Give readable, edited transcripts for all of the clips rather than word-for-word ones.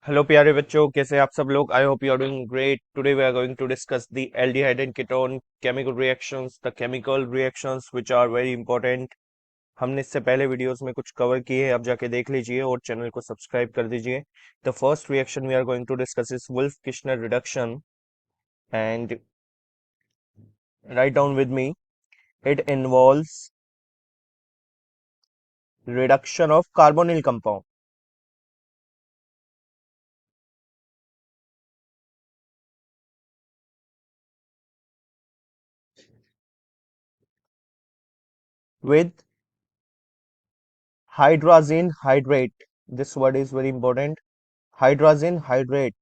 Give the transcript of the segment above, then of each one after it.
Hello प्यारे बच्चों, कैसे आप सब लोग? I hope you are doing great. Today we are going to discuss the aldehyde and ketone chemical reactions, the chemical reactions which are very important. हमने इससे पहले वीडियोस में कुछ कवर किए हैं, आप जाके देख लीजिए और चैनल को सब्सक्राइब कर दीजिए। The first reaction we are going to discuss is Wolff Kishner reduction, and write down with me. It involves reduction of carbonyl compound with hydrazine hydrate. This word is very important. Hydrazine hydrate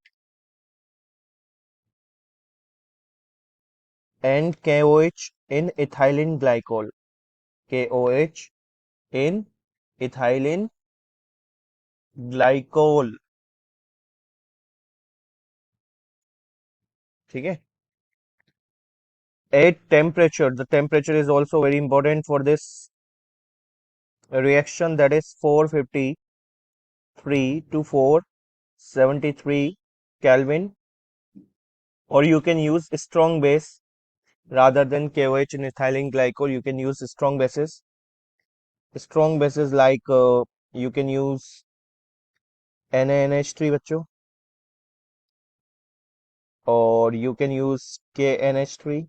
and KOH in ethylene glycol. KOH in ethylene glycol. ठीक है. At temperature, the temperature is also very important for this reaction, that is 453 to 473 Kelvin, or you can use strong base rather than KOH in ethylene glycol. You can use strong bases. Strong bases like you can use NaNH3 बच्चों, or you can use KNH3,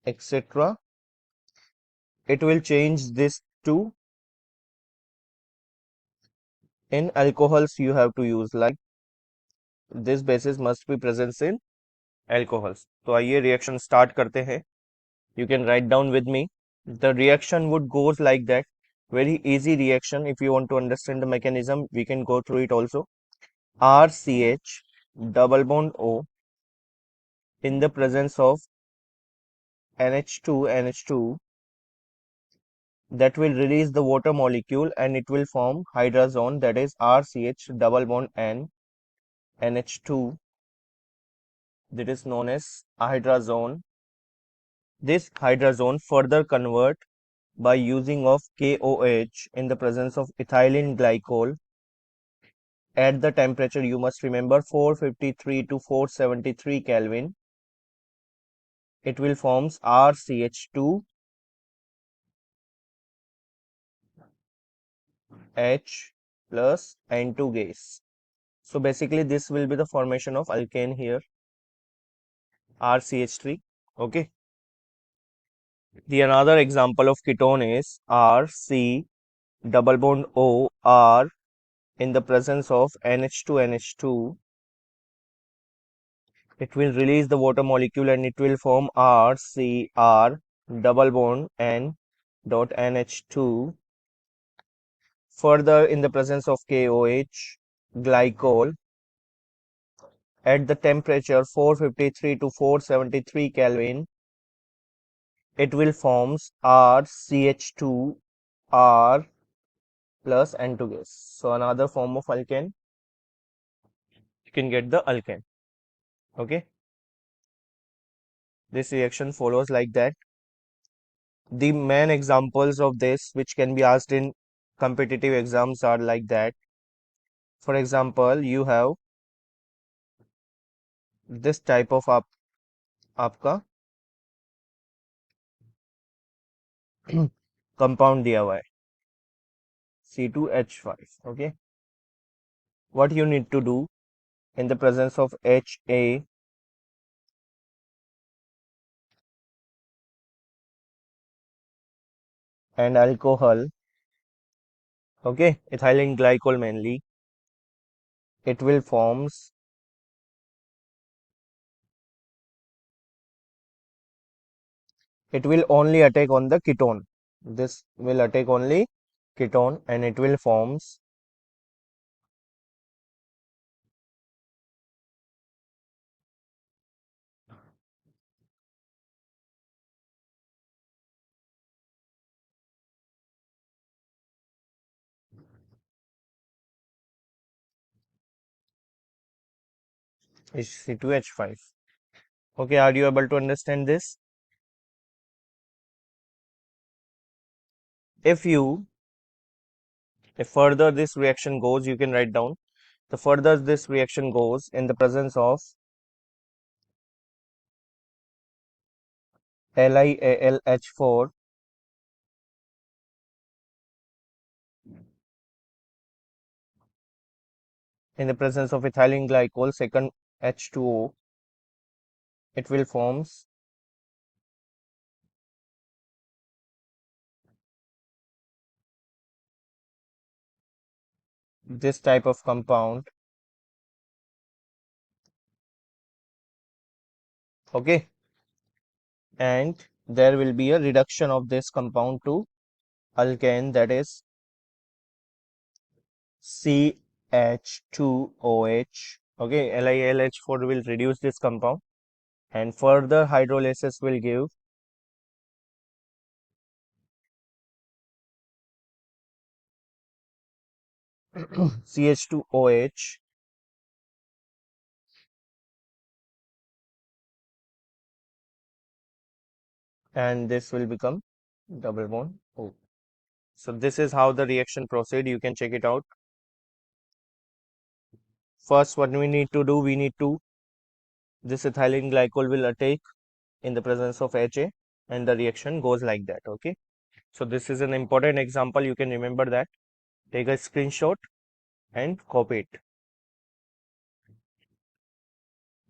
etc. It will change this to in alcohols you have to use, like this basis must be present in alcohols. तो आइए reaction start करते हैं. You can write down with me. The reaction would goes like that. Very easy reaction. If you want to understand the mechanism, we can go through it also. RCH double bond O in the presence of NH2 that will release the water molecule and it will form hydrazone, that is RCH double bond N NH2, that is known as hydrazone. This hydrazone further convert by using of KOH in the presence of ethylene glycol at the temperature, you must remember, 453 to 473 Kelvin. It will forms RCH2 H plus N2 gas. So basically this will be the formation of alkane here, RCH3. Okay. The another example of ketone is RC double bond O R in the presence of NH2. It will release the water molecule and it will form RCr double bond N dot NH2. Further, in the presence of KOH glycol at the temperature 453 to 473 Kelvin, it will forms RCH2 R plus N2 gas. So another form of alkane, you can get the alkane. Okay, this reaction follows like that. The main examples of this which can be asked in competitive exams are like that. For example, you have this type of आपका compound दिया हुआ है C2H5. Okay, what you need to do in the presence of HA and alcohol, okay, ethylene glycol mainly, it will forms, it will only attack on the ketone. This will attack only ketone and it will forms C2H5. Okay, are you able to understand this? If you If further this reaction goes, you can write down, the further this reaction goes in the presence of LiAlH4 in the presence of ethylene glycol, second H2O, it will forms this type of compound. Okay, and there will be a reduction of this compound to alkane, that is CH2OH. Okay, LiLH4 will reduce this compound, and further hydrolysis will give CH2OH, and this will become double bond O. So this is how the reaction proceed. You can check it out. First, what we need to do, we need to, this ethylene glycol will attack in the presence of HA, and the reaction goes like that. Okay. So this is an important example. You can remember that. Take a screenshot and copy it.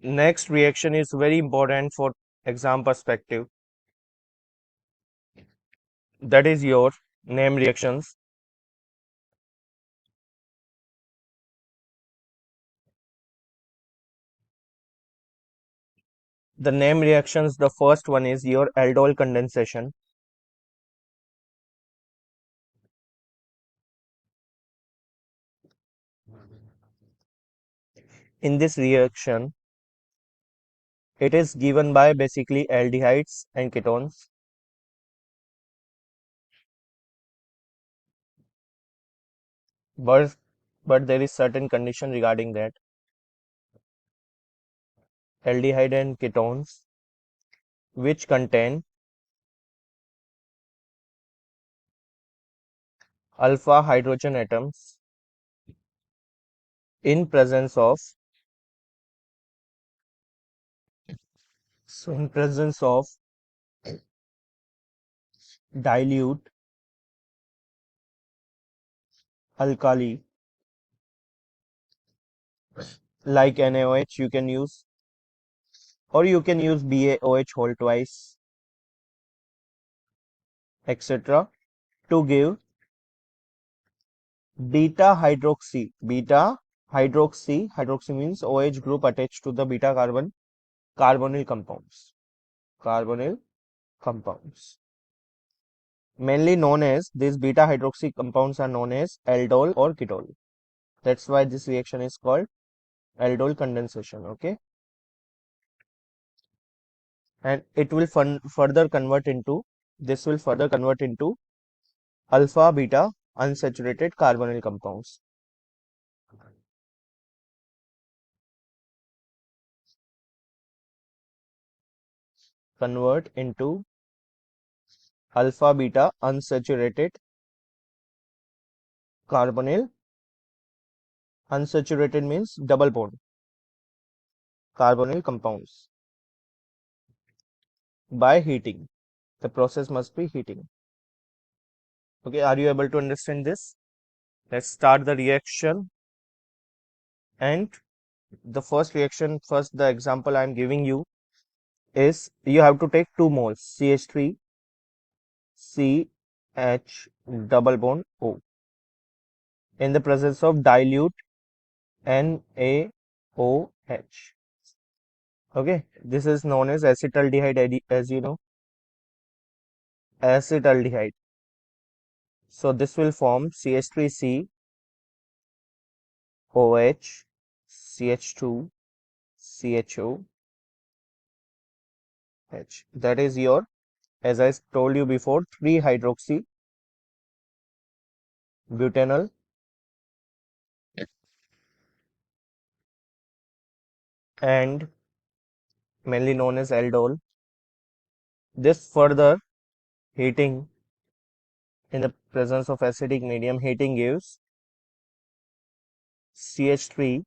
Next reaction is very important for exam perspective. That is your name reactions. The name reactions, the first one is your aldol condensation. In this reaction, it is given by basically aldehydes and ketones. But, but there is certain condition regarding that. Aldehyde and ketones which contain alpha hydrogen atoms in presence of dilute alkali like NaOH, you can use, or you can use BaOH whole twice, etc., to give hydroxy means OH group attached to the beta carbon, carbonyl compounds mainly known as, these beta hydroxy compounds are known as aldol or ketol. That's why this reaction is called aldol condensation. Okay, and it will further convert into, this will further convert into alpha beta unsaturated carbonyl compounds. Convert into alpha beta unsaturated carbonyl. Unsaturated means double bond carbonyl compounds by heating. The process must be heating. Okay, are you able to understand this? Let's start the reaction. And the first reaction, first the example I am giving you is, you have to take 2 moles CH3 CH double bond O in the presence of dilute NaOH. Okay, this is known as acetaldehyde, as you know, acetaldehyde. So this will form CH3C OH CH2 CHO H. That is your, as I told you before, 3-hydroxy butanol and mainly known as aldol. This further heating in the presence of acidic medium, heating gives CH3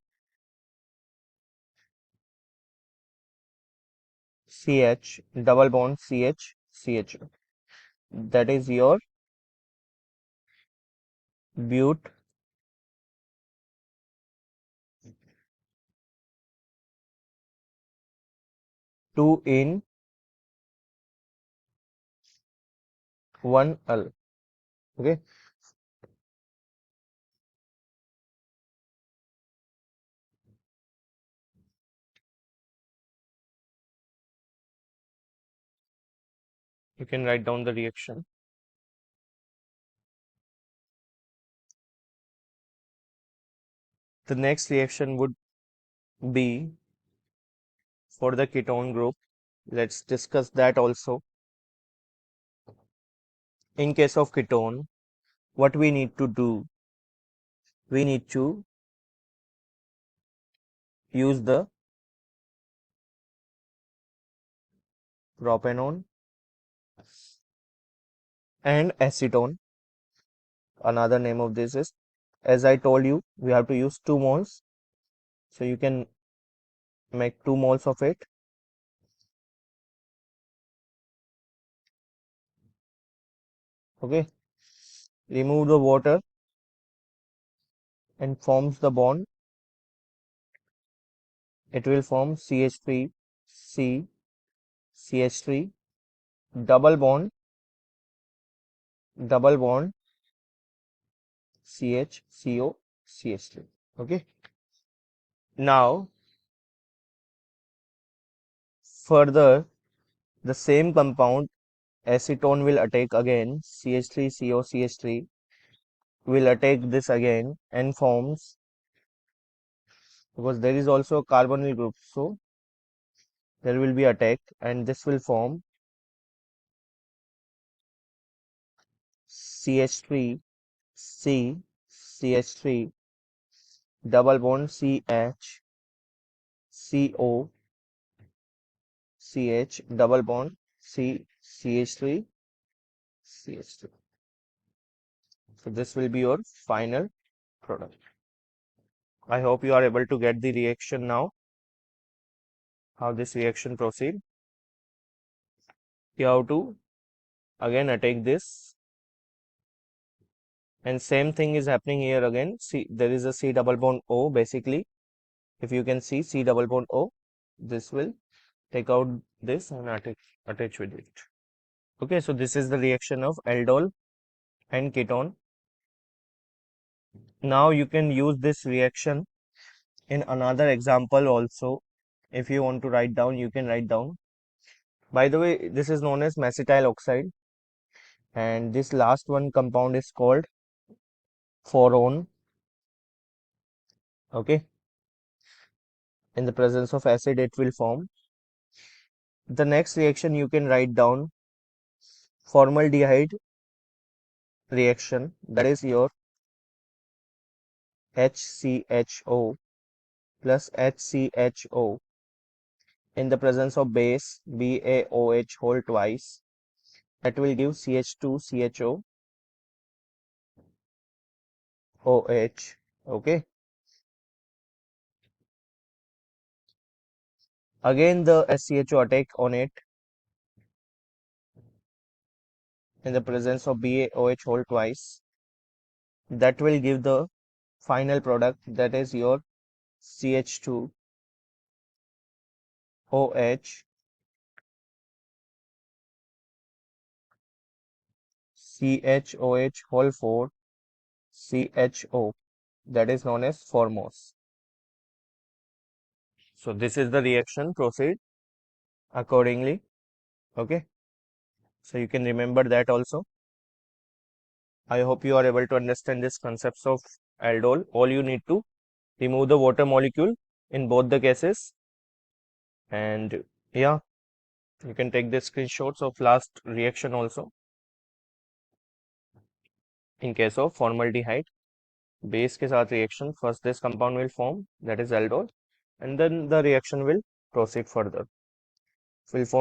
CH double bond CH CHO. That is your but 2 in 1 L. Okay, you can write down the reaction. The next reaction would be for the ketone group. Let's discuss that also. In case of ketone, what we need to do, we need to use the propanone and acetone. Another name of this is, as I told you, we have to use 2 moles. So you can make 2 moles of it. Okay, remove the water and forms the bond. It will form CH3 C CH3 double bond CHCO CH3. Okay, now further the same compound acetone will attack again, CH3CO CH3 will attack this again and forms, because there is also a carbonyl group, so there will be attack and this will form CH3 C CH3 double bond CH CO CH double bond C CH3 CH3. So this will be your final product. I hope you are able to get the reaction now, how this reaction proceed. You have to again attack this, and same thing is happening here again. See, there is a C double bond O basically. If you can see C double bond O, this will take out this and attach with it. Okay, so this is the reaction of aldol and ketone. Now you can use this reaction in another example also. If you want to write down, you can write down. By the way, this is known as acetyl oxide, and this last one compound is called forone. Okay, in the presence of acid it will form. The next reaction you can write down formaldehyde reaction, that is your HCHO plus HCHO in the presence of base BaOH whole twice, that will give CH2CHO OH. Okay, again the SCHO attack on it in the presence of BaOH whole twice, that will give the final product, that is your CH2OH CHOH whole 4 CHO, that is known as formose. So this is the reaction, proceed accordingly. Okay, so you can remember that also. I hope you are able to understand this concepts of aldol. All you need to remove the water molecule in both the cases, and yeah, you can take the screenshots of last reaction also. In case of formaldehyde base के साथ reaction, first this compound will form, that is aldol, and then the reaction will proceed further, will form